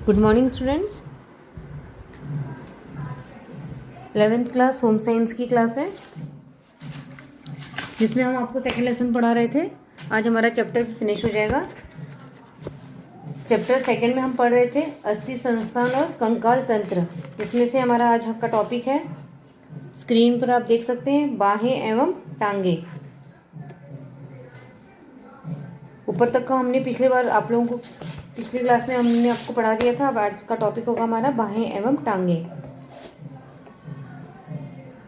Good morning students. 11th class home science की class है जिसमें हम आपको सेकेंड लेसन पढ़ा रहे थे। आज हमारा चैप्टर फिनिश हो जाएगा। चैप्टर सेकेंड में हम पढ़ रहे थे अस्थि संस्थान और कंकाल तंत्र, जिसमें से हमारा आज का टॉपिक है, स्क्रीन पर आप देख सकते हैं, बाहें एवं टांगे। ऊपर तक का हमने पिछले बार आप लोगों को पिछली क्लास में हमने आपको पढ़ा दिया था। अब आज का टॉपिक होगा हमारा बाहें एवं टांगे।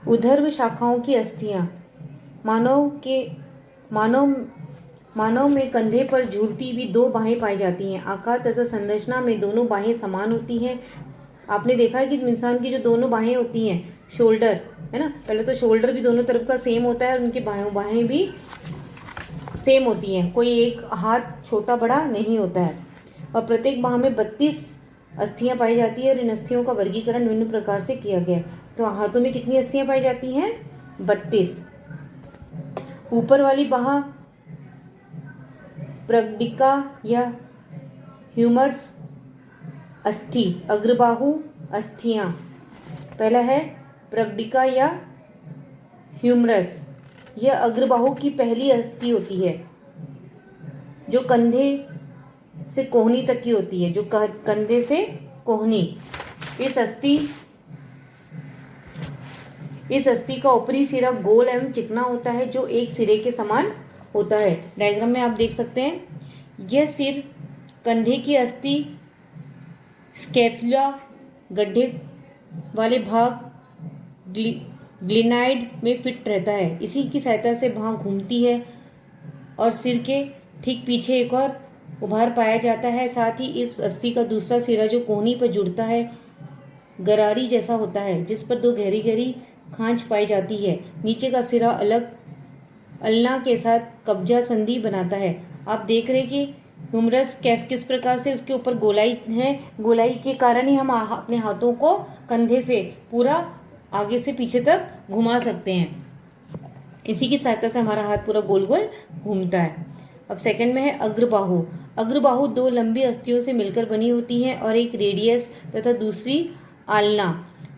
ऊर्ध्व शाखाओं की अस्थियां मानव में कंधे पर झूलती हुई दो बाहें पाई जाती हैं। आकार तथा संरचना में दोनों बाहें समान होती हैं। आपने देखा है कि इंसान की जो दोनों बाहें होती हैं, शोल्डर है ना, पहले तो शोल्डर भी दोनों तरफ का सेम होता है और उनकी बाहें भी सेम होती हैं, कोई एक हाथ छोटा बड़ा नहीं होता है। और प्रत्येक बाह में 32 अस्थियां पाई जाती है और इन अस्थियों का वर्गीकरण विभिन्न प्रकार से किया गया है। तो हाथों में कितनी अस्थियां पाई जाती हैं? 32। ऊपर वाली बाह प्रगडिका या ह्यूमरस अस्थि, अग्रबाहु अस्थियां। पहला है प्रगडिका या ह्यूमरस, यह अग्रबाहु की पहली अस्थि होती है जो कंधे से कोहनी तक की होती है, जो कंधे से कोहनी। इस अस्थि का ऊपरी सिरा गोल एवं चिकना होता है जो एक सिरे के समान होता है। डायग्राम में आप देख सकते हैं, यह सिर कंधे की अस्थि स्कैपुला गड्ढे वाले भाग ग्लिनाइड में फिट रहता है। इसी की सहायता से बाह घूमती है और सिर के ठीक पीछे एक और उभार पाया जाता है। साथ ही इस अस्थि का दूसरा सिरा जो कोहनी पर जुड़ता है गरारी जैसा होता है, जिस पर दो गहरी गहरी खांच पाई जाती है। नीचे का सिरा अलग अल्ना के साथ कब्जा संधि बनाता है। आप देख रहे हैं कि ह्यूमरस किस प्रकार से उसके ऊपर गोलाई है। गोलाई के कारण ही हम अपने हाथों को कंधे से पूरा आगे से पीछे तक घुमा सकते हैं। इसी की सहायता से हमारा हाथ पूरा गोल गोल घूमता है। अब सेकंड में है अग्रबाहु। अग्रबाहु दो लंबी अस्थियों से मिलकर बनी होती है और एक रेडियस तथा दूसरी आलना।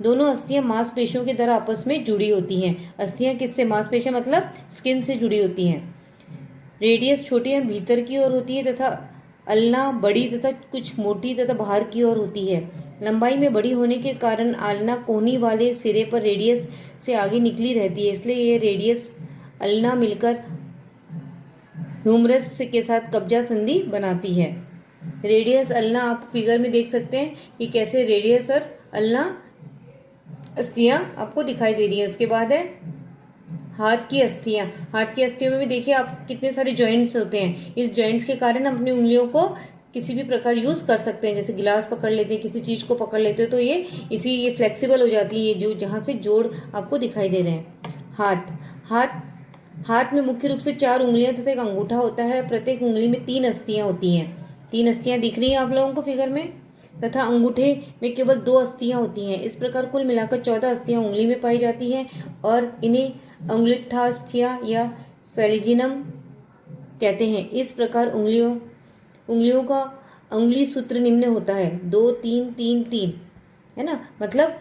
दोनों अस्थियां मांसपेशियों के द्वारा आपस में जुड़ी होती हैं। अस्थियां किससे? मांसपेशियां मतलब स्किन से जुड़ी होती हैं। रेडियस छोटी है भीतर की ओर होती है तथा आलना बड़ी तथा कुछ मोटी तथा बाहर की ओर होती है। लंबाई में बड़ी होने के कारण आलना कोहनी वाले सिरे पर रेडियस से आगे निकली रहती है, इसलिए यह रेडियस आलना मिलकर ह्यूमरस के साथ कब्जा संधि बनाती है। रेडियस अल्ना आप फिगर में देख सकते हैं कि कैसे रेडियस और अल्ना अस्थियां आपको दिखाई दे रही है। उसके बाद है हाथ की अस्थियां। हाथ की अस्थियों में भी देखिए आप कितने सारे जॉइंट्स होते हैं। इस जॉइंट्स के कारण हम अपनी उंगलियों को किसी भी प्रकार यूज कर सकते हैं। जैसे गिलास पकड़ लेते हैं, किसी चीज को पकड़ लेते हो तो ये फ्लेक्सिबल हो जाती है, ये जो जहां से जोड़ आपको दिखाई दे रहे हैं। हाथ में मुख्य रूप से 4 उंगलियां तथा एक अंगूठा होता है। प्रत्येक उंगली में 3 अस्थियां होती हैं। 3 अस्थियां दिख रही हैं आप लोगों को फिगर में, तथा अंगूठे में केवल 2 अस्थियां होती हैं। इस प्रकार कुल मिलाकर 14 अस्थियां उंगली में पाई जाती हैं और इन्हें अंगुलिठास्थियां या फेलिजिनम कहते हैं। इस प्रकार उंगलियों का अंगुली सूत्र निम्न होता है, 2 3 3 3, है ना। मतलब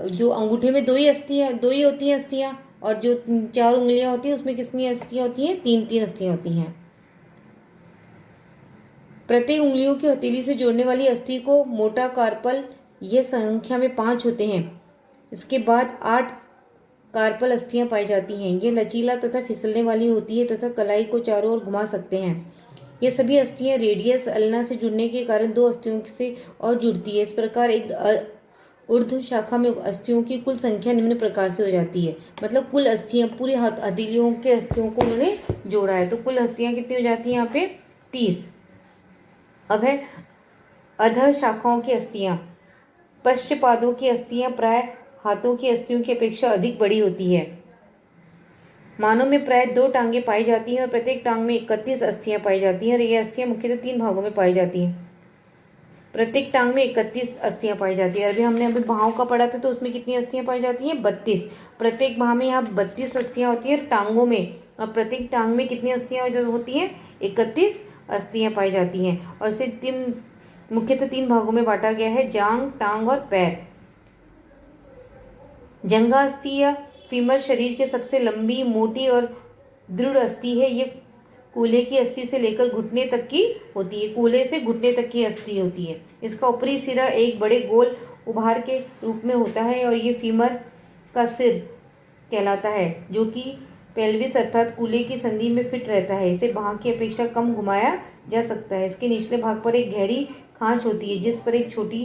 जो अंगूठे में 2 ही होती हैं अस्थियां, और जो 4 उंगलियां होती हैं उसमें कितनी अस्थियां होती हैं? 3 अस्थियां होती हैं। प्रत्येक उंगलियों की हथेली से जोड़ने वाली अस्थि को मोटा कार्पल, यह संख्या में 5 होते हैं। इसके बाद 8 कार्पल अस्थियां पाई जाती हैं। यह लचीला तथा फिसलने वाली होती है तथा कलाई को चारों ओर घुमा सकते हैं। ये सभी अस्थियां रेडियस अल्ना से जुड़ने के कारण 2 अस्थियों से और जुड़ती है। इस प्रकार एक ऊर्ध्व शाखा में अस्थियों की कुल संख्या निम्न प्रकार से हो जाती है। मतलब कुल अस्थियां पूरी हथेलियों के अस्थियों को उन्होंने जोड़ा है, तो कुल अस्थियां कितनी हो जाती हैं यहाँ पे? 30। अब है अधर शाखाओं की अस्थियां। पश्चपादों की अस्थियां प्राय हाथों की अस्थियों की अपेक्षा अधिक बड़ी होती है। मानव में प्राय 2 टांगे पाई जाती हैं और प्रत्येक टांग में 31 अस्थियां पाई जाती हैं और ये अस्थियां मुख्यतः 3 भागों में पाई जाती हैं। प्रत्येक टांग में 31 अस्थियां पाई जाती है। हमने अभी बाहों का पढ़ा था तो उसमें कितनी अस्थियां पाई जाती हैं? 32। प्रत्येक बाह में यहाँ 32 अस्थियां होती हैं टांगों में, और प्रत्येक टांग में कितनी अस्थियां होती हैं? 31 अस्थियां पाई जाती हैं। और मुख्यतः 3 भागों में बांटा गया है, जांग, टांग और पैर। जंघा अस्थि या फीमर शरीर के सबसे लंबी, मोटी और दृढ़ अस्थि है। ये कूल्हे की अस्थि से लेकर घुटने तक की होती है। कूल्हे से घुटने तक की अस्थि होती है। इसका ऊपरी सिरा एक बड़े गोल उभार के रूप में होता है और ये फीमर का सिर कहलाता है, जो कि पेल्विस अर्थात कूल्हे की संधि में फिट रहता है। इसे बाह की अपेक्षा कम घुमाया जा सकता है। इसके निचले भाग पर एक गहरी खांच होती है, जिस पर एक छोटी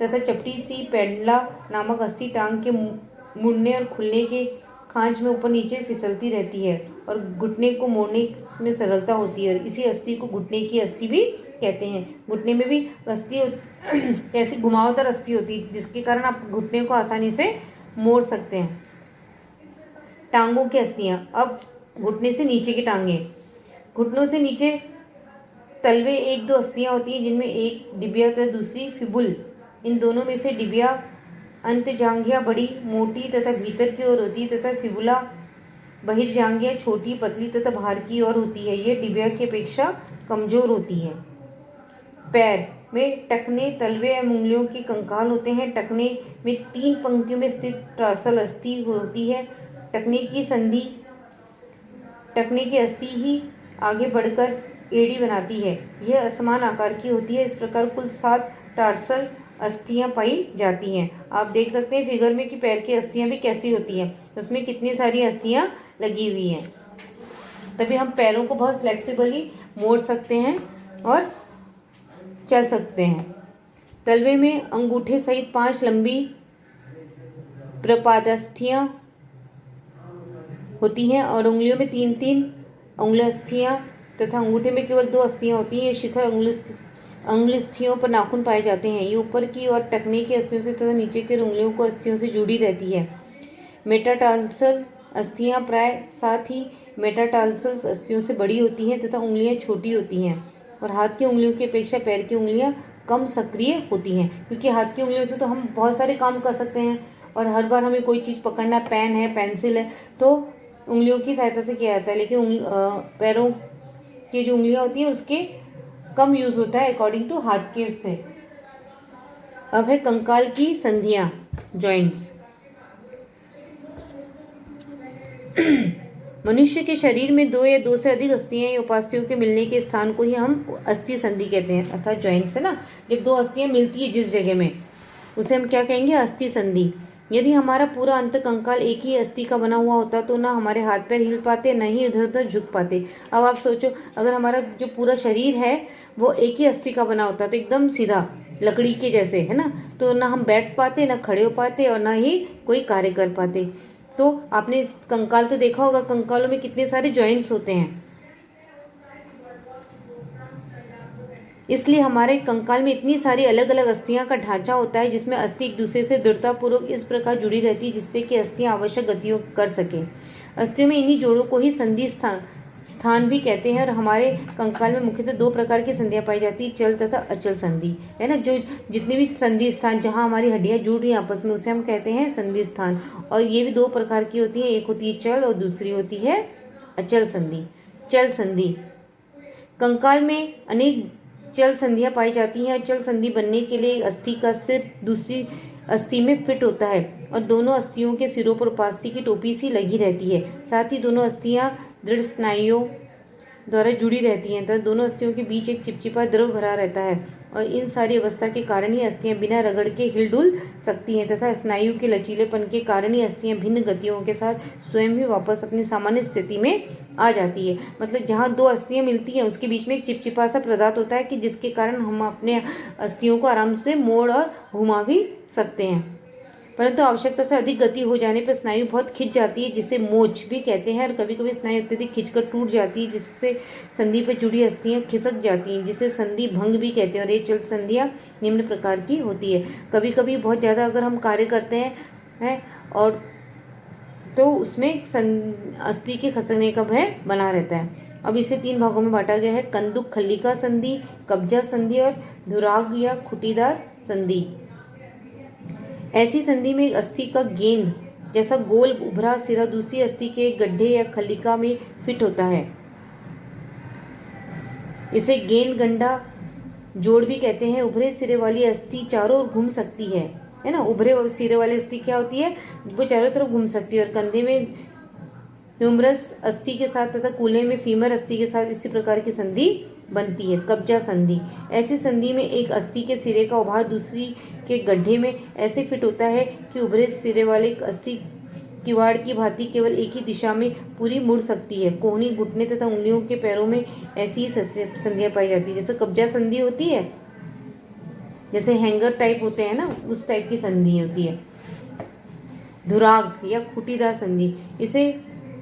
तथा चपटी सी पेंडला नामक अस्थि टांग के मुड़ने और खुलने के खांच में ऊपर नीचे फिसलती रहती है और घुटने को मोड़ने में सरलता होती है। इसी अस्थि को घुटने की अस्थि भी कहते हैं। घुटने में भी अस्थि ऐसी घुमावदार अस्थि होती है, जिसके कारण आप घुटने को आसानी से मोड़ सकते हैं। टांगों की अस्थियां। अब घुटने से नीचे की टांगे। घुटनों से नीचे तलवे 1-2 अस्थियां होती हैं, जिनमें एक डिबिया तथा दूसरी फिबुल। इन दोनों में से डिबिया अंतजांघिया बड़ी मोटी तथा भीतर की ओर होती है तथा फिबुला बहिर्जांघिया छोटी पतली तथा बाहर की ओर होती है। यह डिबिया की अपेक्षा कमजोर होती है। पैर में टखने, तलवे एवं उंगलियों के कंकाल होते हैं। टखने में 3 पंक्तियों में स्थित ट्रासल अस्थि होती है। टखने की अस्थि ही आगे बढ़कर एड़ी बनाती है। यह असमान आकार की होती है। इस प्रकार कुल 7 टार्सल अस्थियां पाई जाती हैं। आप देख सकते हैं फिगर में कि पैर की अस्थियां भी कैसी होती हैं, उसमें कितनी सारी अस्थियां लगी हुई हैं। तभी हम पैरों को बहुत फ्लेक्सिबली मोड़ सकते हैं और चल सकते हैं। तलवे में अंगूठे सहित 5 लंबी प्रपादस्थियां होती हैं और उंगलियों में 3-3 अंगुलस्थियां तथा अंगूठे में केवल 2 अस्थियां होती हैं। ये शिखर अंगुलस्थियों पर नाखून पाए जाते हैं। ये ऊपर की और टखने की अस्थियों से तथा नीचे की उंगलियों को अस्थियों से जुड़ी रहती है। मेटाटार्सल अस्थियां प्राय साथ ही मेटाटार्सल अस्थियों से बड़ी होती हैं तथा उंगलियां छोटी होती हैं और हाथ की उंगलियों की अपेक्षा पैर की उंगलियां कम सक्रिय होती हैं, क्योंकि हाथ की उंगलियों से तो हम बहुत सारे काम कर सकते हैं और हर बार हमें कोई चीज़ पकड़ना, पेन है, पेंसिल है, तो उंगलियों की सहायता से किया जाता है। लेकिन पैरों की जो उंगलियां होती हैं उसके कम यूज होता है अकॉर्डिंग टू हाथ के उससे। अब है कंकाल की संधियां, जॉइंट्स। मनुष्य के शरीर में 2 या 2 से अधिक अस्थियां या उपास्थियों के मिलने के स्थान को ही हम अस्थि संधि कहते हैं, अर्थात जॉइंट्स है ना। जब 2 अस्थियां मिलती है जिस जगह में, उसे हम क्या कहेंगे? अस्थि संधि। यदि हमारा पूरा अंत कंकाल एक ही अस्थि का बना हुआ होता तो ना हमारे हाथ पैर हिल पाते, न ही इधर उधर झुक पाते। अब आप सोचो, अगर हमारा जो पूरा शरीर है वो एक ही अस्थि का बना होता तो एकदम सीधा लकड़ी के जैसे, है ना, तो ना हम बैठ पाते, ना खड़े हो पाते और ना ही कोई कार्य कर पाते। तो आपने कंकाल तो देखा होगा, कंकालों में कितने सारे जॉइंट्स होते हैं। इसलिए हमारे कंकाल में इतनी सारी अलग अलग अस्थियां का ढांचा होता है, जिसमें अस्थि एक दूसरे से दृढ़तापूर्वक इस प्रकार जुड़ी रहती है जिससे कि अस्थियां आवश्यक गतियों कर सके। अस्थियों में इन्हीं जोड़ों को ही संधि स्थान भी कहते हैं और हमारे कंकाल में मुख्यतः 2 प्रकार की संधियां पाई जाती है, चल तथा अचल संधि, है ना। जो जितने भी संधि स्थान जहां हमारी हड्डियां जुड़ रही हैं आपस में, उसे हम कहते हैं संधि स्थान। और ये भी 2 प्रकार की होती है, एक होती है चल और दूसरी होती है अचल संधि। चल संधि। कंकाल में अनेक चल संधियां पाई जाती हैं और चल संधि बनने के लिए अस्थि का सिर दूसरी अस्थि में फिट होता है और दोनों अस्थियों के सिरों पर उपास्थि की टोपी सी लगी रहती है। साथ ही दोनों अस्थियां दृढ़ स्नायुओं द्वारा जुड़ी रहती हैं तथा दोनों अस्थियों के बीच एक चिपचिपा द्रव भरा रहता है और इन सारी अवस्था के कारण ही अस्थियां बिना रगड़ के हिल डुल सकती हैं तथा स्नायु के लचीलेपन के कारण ही अस्थियां भिन्न गतियों के साथ स्वयं ही वापस अपनी सामान्य स्थिति में आ जाती है। मतलब जहाँ 2 अस्थियां मिलती हैं उसके बीच में एक चिपचिपा सा पदार्थ होता है कि जिसके कारण हम अपने अस्थियों को आराम से मोड़ और घुमा भी सकते हैं। परंतु आवश्यकता से अधिक गति हो जाने पर स्नायु बहुत खिंच जाती है, जिसे मोच भी कहते हैं, और कभी कभी स्नायु अत्यधिक खिंचकर टूट जाती है, जिससे संधि पर जुड़ी अस्थियां खिसक जाती हैं, जिसे संधि भंग भी कहते हैं। और ये चल संधियां निम्न प्रकार की होती है। कभी कभी बहुत ज़्यादा अगर हम कार्य करते हैं और तो उसमें अस्थि के खसकने का भय बना रहता है। अब इसे 3 भागों में बांटा गया है, कंदुक खल्लिका संधि, कब्जा संधि और धुराग या खुटीदार संधि। ऐसी संधि में अस्थि का गेंद जैसा गोल उभरा सिरा दूसरी अस्थि के गड्ढे या खल्लिका में फिट होता है। इसे गेंद गंडा जोड़ भी कहते हैं। उभरे सिरे वाली अस्थि चारों ओर घूम सकती है ना। उभरे सिरे वाली अस्थि क्या होती है, वो चारों तरफ घूम सकती है। और कंधे में ह्यूमरस अस्थि के साथ तथा कूल्हे में फीमर अस्थि के साथ इसी प्रकार की संधि बनती है। कब्जा संधि, ऐसी संधि में एक अस्थि के सिरे का उभार दूसरी के गड्ढे में ऐसे फिट होता है कि उभरे सिरे वाले अस्थि किवाड़ की भांति केवल एक ही दिशा में पूरी मुड़ सकती है। कोहनी, घुटने तथा उंगलियों के पैरों में ऐसी ही संधियां पाई जाती है। जैसे कब्जा संधि होती है, जैसे हैंगर टाइप होते हैं ना, उस टाइप की संधि होती है। धुराग या खूंटीदार संधि, इसे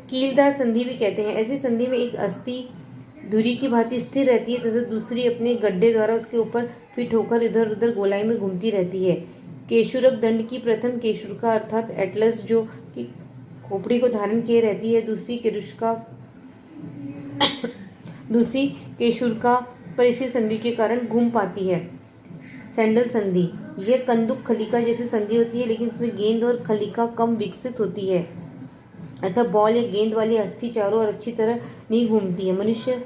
कीलदार संधि भी कहते हैं। ऐसी संधि में एक अस्थि धुरी की भांति स्थिर रहती है तथा दूसरी अपने गड्ढे द्वारा उसके ऊपर फिट होकर इधर उधर गोलाई में घूमती रहती है। केशुरक दंड की प्रथम केशुरका अर्थात एटलस जो कि खोपड़ी को धारण किए रहती है, दूसरी केशुरका पर इसी संधि के कारण घूम पाती है। सैंडल संधि, यह कंदुक खलिका जैसी संधि होती है, लेकिन इसमें गेंद और खलिका कम विकसित होती है अतः बॉल या गेंद वाली अस्थि चारों ओर अच्छी तरह नहीं घूमती है। मनुष्य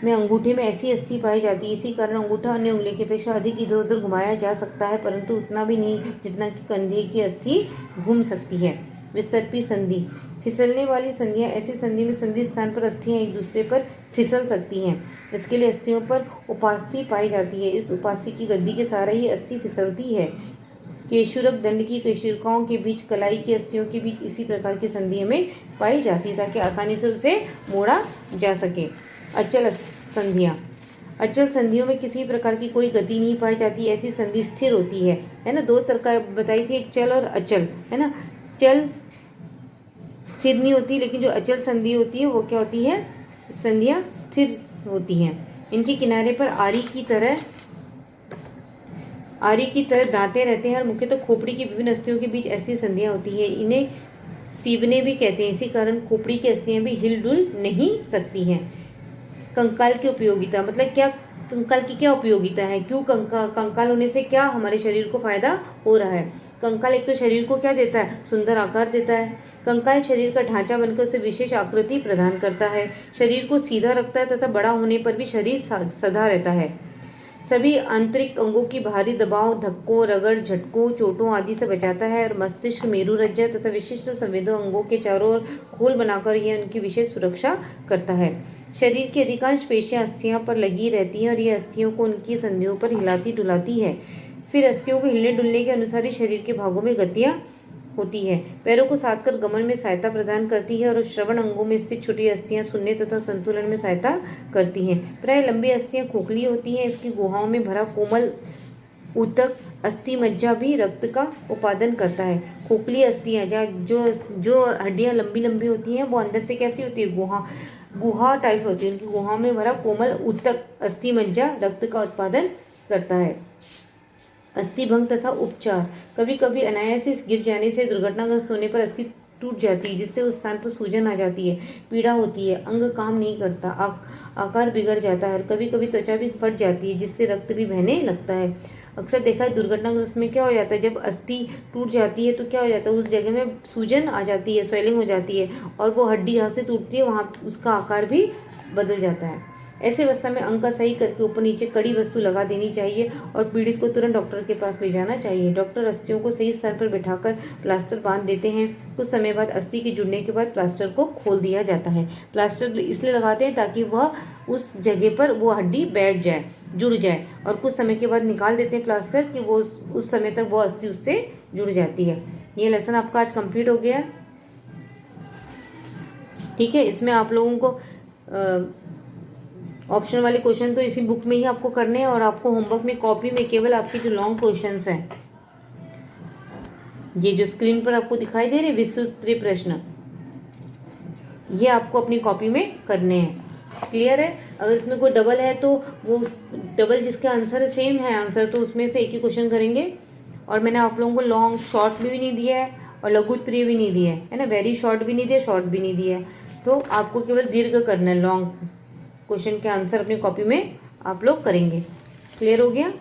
में अंगूठे में ऐसी अस्थि पाई जाती है। इसी कारण अंगूठा अन्य उंगली की अपेक्षा अधिक इधर उधर घुमाया जा सकता है, परंतु उतना भी नहीं जितना कि कंधे की अस्थि घूम सकती है। विसर्पी संधि, फिसलने वाली संधियां, ऐसी संधि में संधि स्थान पर अस्थियां एक दूसरे पर फिसल सकती हैं। इसके लिए अस्थियों पर उपास्थि पाई जाती है। इस उपास्थि की गद्दी के सहारे ही अस्थि फिसलती है। केशुरक दंड की केशुरकाओं के बीच, कलाई की अस्थियों के बीच इसी प्रकार की संधि हमें पाई जाती है ताकि आसानी से उसे मोड़ा जा सके। अचल संधियां, अचल संधियों में किसी प्रकार की कोई गति नहीं पाई जाती। ऐसी संधि स्थिर होती है ना। दो तरह बताई थी, एक चल और अचल, है ना। चल स्थिर नहीं होती, लेकिन जो अचल संधि होती है वो क्या होती है, संधियां स्थिर होती हैं। इनके किनारे पर आरी की तरह दांते रहते हैं और मुख्यतः खोपड़ी की विभिन्न अस्थियों के बीच ऐसी संधियां होती है। इन्हें सीवने भी कहते हैं। इसी कारण खोपड़ी की अस्थियां भी हिलडुल नहीं सकती हैं। कंकाल की उपयोगिता, मतलब क्या कंकाल की क्या उपयोगिता है, क्यों कंकाल होने से क्या हमारे शरीर को फायदा हो रहा है। कंकाल एक तो शरीर को क्या देता है, सुंदर आकार देता है। कंकाल शरीर का ढांचा बनकर उसे विशेष आकृति प्रदान करता है। शरीर को सीधा रखता है तथा बड़ा होने पर भी शरीर सदा रहता है। सभी आंतरिक अंगों की भारी दबाव, धक्कों, रगड़, झटकों, चोटों आदि से बचाता है और मस्तिष्क, मेरुरज्जा तथा विशिष्ट संवेदों अंगों के चारों ओर खोल बनाकर यह उनकी विशेष सुरक्षा करता है। शरीर की अधिकांश पेशियां अस्थियों पर लगी रहती हैं और यह अस्थियों को उनकी संधियों पर हिलाती डुलाती है। फिर अस्थियों को हिलने डुलने के अनुसार ही शरीर के भागों में गतियां होती है। पैरों को साध कर गमन में सहायता प्रदान करती है और श्रवण अंगों में स्थित छोटी अस्थियां सुनने तथा संतुलन में सहायता करती हैं। प्राय लंबी अस्थियां खोखली होती हैं। इसकी गुहाओं में भरा कोमल ऊतक अस्थि मज्जा भी रक्त का उत्पादन करता है। खोखली अस्थियां जो हड्डियां लंबी लंबी होती हैं वो अंदर से कैसी होती है, गुहा टाइप होती है। उनकी गुहाओं में भरा कोमल ऊतक अस्थि मज्जा रक्त का उत्पादन करता है। अस्थि भंग तथा उपचार, कभी कभी अनायास से गिर जाने से दुर्घटनाग्रस्त होने पर अस्थि टूट जाती है, जिससे उस स्थान पर सूजन आ जाती है, पीड़ा होती है, अंग काम नहीं करता, आकार बिगड़ जाता है और कभी कभी त्वचा भी फट जाती है, जिससे रक्त भी बहने लगता है। अक्सर देखा है दुर्घटनाग्रस्त में क्या हो जाता है, जब अस्थि टूट जाती है तो क्या हो जाता है, उस जगह में सूजन आ जाती है, स्वेलिंग हो जाती है और वो हड्डी जहाँ से टूटती है वहाँ उसका आकार भी बदल जाता है। ऐसे अवस्था में अंग का सही करके ऊपर नीचे कड़ी वस्तु लगा देनी चाहिए और पीड़ित को तुरंत डॉक्टर के पास ले जाना चाहिए। डॉक्टर अस्थियों को सही स्थान पर बैठाकर प्लास्टर बांध देते हैं। कुछ समय बाद अस्थि के जुड़ने के बाद प्लास्टर को खोल दिया जाता है। प्लास्टर इसलिए लगाते हैं ताकि वह उस जगह पर वो हड्डी बैठ जाए, जुड़ जाए, और कुछ समय के बाद निकाल देते हैं प्लास्टर कि वो उस समय तक वो अस्थि उससे जुड़ जाती है। ये लेसन आपका आज कंप्लीट हो गया। ठीक है, इसमें आप लोगों को ऑप्शन वाले क्वेश्चन तो इसी बुक में ही आपको करने हैं और आपको होमवर्क में कॉपी में केवल आपके जो लॉन्ग क्वेश्चंस हैं, ये जो स्क्रीन पर आपको दिखाई दे रहे विस्तृत प्रश्न, ये आपको अपनी कॉपी में करने हैं। क्लियर है? अगर इसमें कोई डबल है तो वो डबल जिसका आंसर सेम है आंसर, तो उसमें से एक ही क्वेश्चन करेंगे। और मैंने आप लोगों को लॉन्ग शॉर्ट भी नहीं दिया है और लघु उत्तरीय भी नहीं दिया है ना, वेरी शॉर्ट भी नहीं दिया, शॉर्ट भी नहीं दिया है। तो आपको केवल दीर्घ करना है, लॉन्ग क्वेश्चन के आंसर अपनी कॉपी में आप लोग करेंगे। क्लियर हो गया?